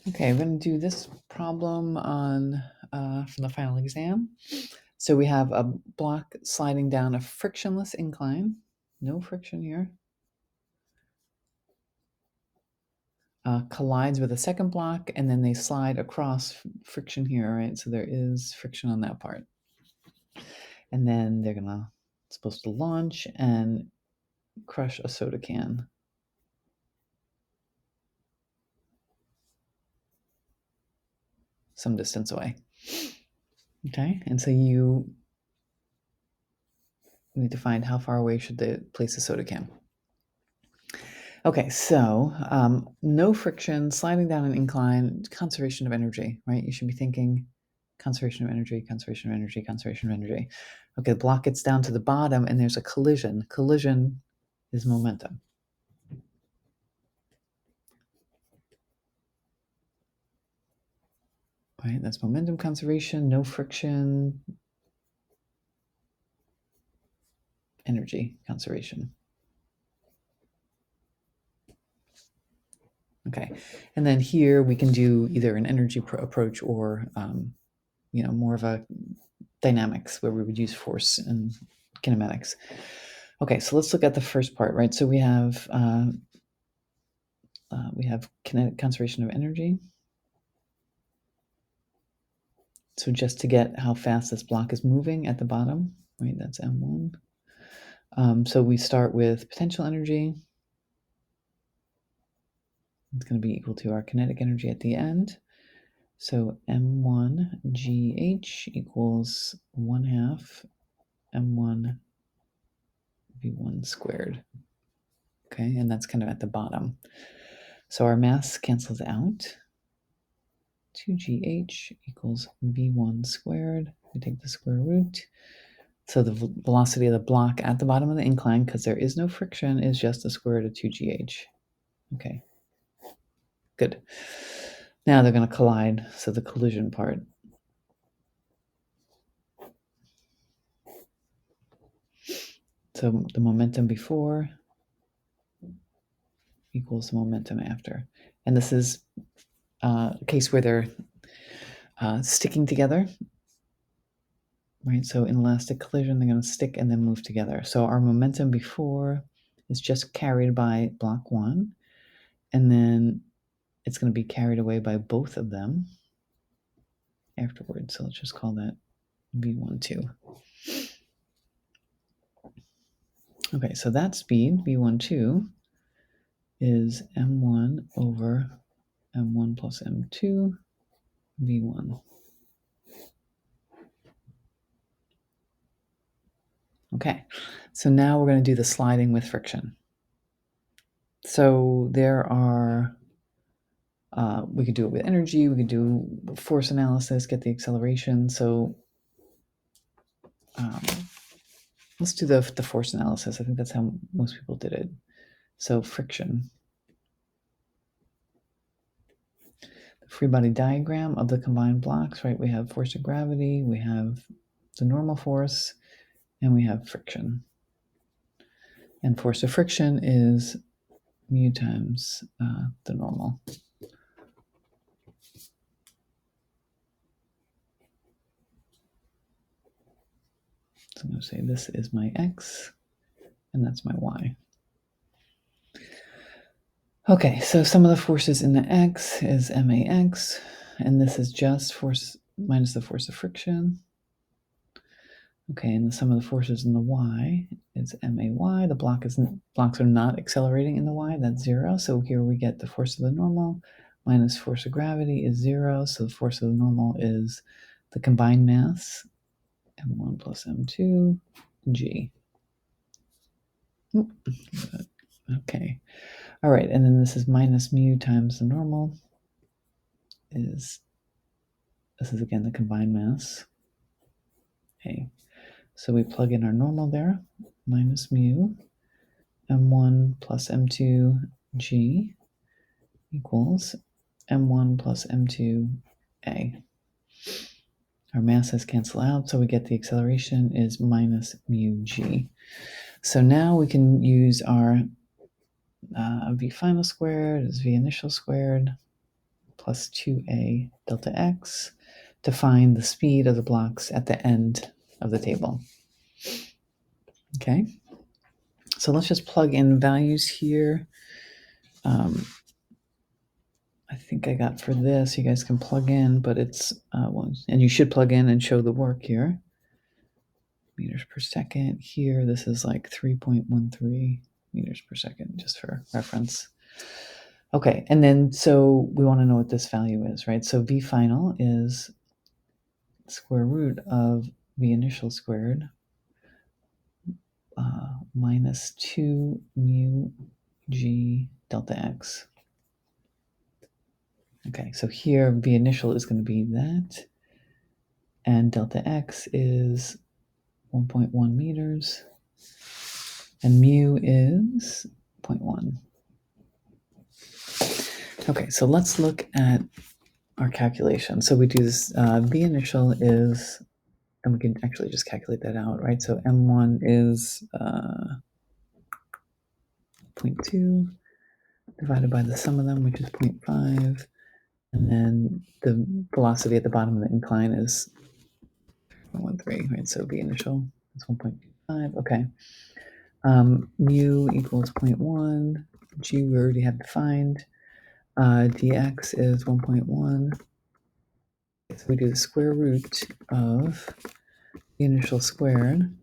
Okay, we're going to do this problem on from the final exam. So we have a block sliding down a frictionless incline, no friction here, collides with a second block, and then they slide across friction here, right? So there is friction on that part. And then they're supposed to launch and crush a soda can some distance away. Okay, and so you need to find how far away should they place the soda can. Okay, so no friction, sliding down an incline, conservation of energy, right? You should be thinking conservation of energy, conservation of energy, conservation of energy. Okay, the block gets down to the bottom and there's a collision. Collision is momentum. Right, that's momentum conservation, no friction, energy conservation. Okay, and then here we can do either an energy approach or, more of a dynamics where we would use force and kinematics. Okay, so let's look at the first part, right? So we have kinetic conservation of energy. So just to get how fast this block is moving at the bottom, right? That's M1. So we start with potential energy. It's going to be equal to our kinetic energy at the end. So M1 GH equals 1/2 M1 V1 squared. Okay, and that's kind of at the bottom. So our mass cancels out. 2GH equals V1 squared. We take the square root. So the velocity of the block at the bottom of the incline, because there is no friction, is just the square root of 2GH. Okay, good. Now they're going to collide, so the collision part. So the momentum before equals the momentum after. And this is a case where they're sticking together, right? So in elastic collision, they're going to stick and then move together. So our momentum before is just carried by block 1, and then it's going to be carried away by both of them afterwards. So let's just call that V12. Okay, so that speed, V12, is M1 over M1 plus M2, V1. Okay, so now we're going to do the sliding with friction. So there are, we could do it with energy, we could do force analysis, get the acceleration. So let's do the force analysis. I think that's how most people did it. So friction. The free body diagram of the combined blocks, right? We have force of gravity, we have the normal force, and we have friction. And force of friction is mu times the normal. So I'm going to say this is my x, and that's my y. Okay, so sum of the forces in the x is max, and this is just force minus the force of friction. Okay, and the sum of the forces in the y is may. The blocks are not accelerating in the y, that's 0. So here we get the force of the normal minus force of gravity is 0. So the force of the normal is the combined mass, m1 plus m2, g. Okay, all right, and then this is minus mu times the normal this is again the combined mass, a. So we plug in our normal there, minus mu, m1 plus m2 g equals m1 plus m2 a. Our masses cancel out, so we get the acceleration is minus mu g. So now we can use our v final squared is v initial squared plus 2a delta x to find the speed of the blocks at the end of the table. Okay, so let's just plug in values here. I think I got for this, you guys can plug in, but it's, and you should plug in and show the work here. Meters per second. Here, this is like 3.13 meters per second, just for reference. Okay, and then so we want to know what this value is, right? So V final is square root of V initial squared minus 2 mu g delta x. Okay, so here V initial is going to be that, and delta x is 1.1 meters, and mu is 0.1. Okay, so let's look at our calculation. So we do this, V initial is, and we can actually just calculate that out, right? So M1 is 0.2 divided by the sum of them, which is 0.5. And then the velocity at the bottom of the incline is 0.13, right? So V initial is 1.5. Okay. Mu equals 0.1. G we already have defined. Dx is 1.1. So we do the square root of the initial squared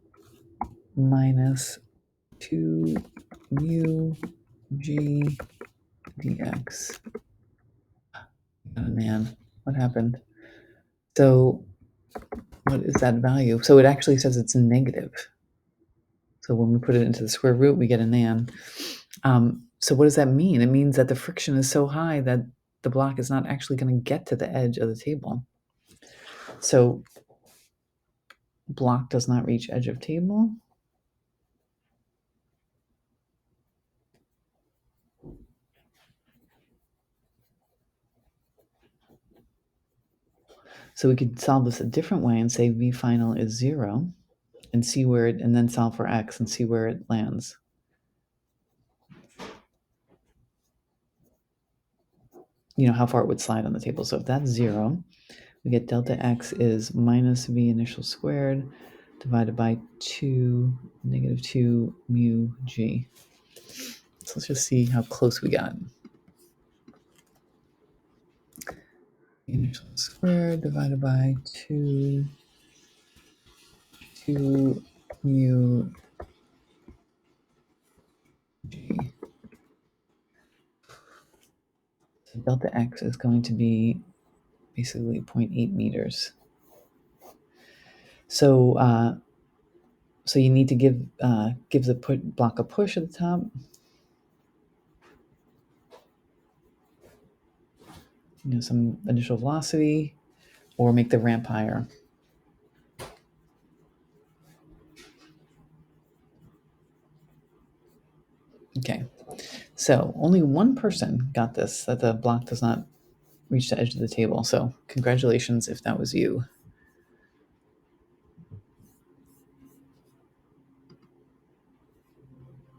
minus 2 mu g dx. Oh man, what happened? So what is that value? So it actually says it's negative. So when we put it into the square root, we get a nan. So what does that mean? It means that the friction is so high that the block is not actually going to get to the edge of the table. So block does not reach edge of table. So we could solve this a different way and say V final is 0 and see where it, and then solve for x and see where it lands. You know, how far it would slide on the table. So if that's 0, we get delta x is minus V initial squared divided by 2, negative 2 mu g. So let's just see how close we got. Initial squared divided by 2 mu g. So delta x is going to be basically 0.8 meters. So so you need to give the block a push at the top. You know, some initial velocity, or make the ramp higher. Okay, so only one person got this, that the block does not reach the edge of the table. So congratulations if that was you.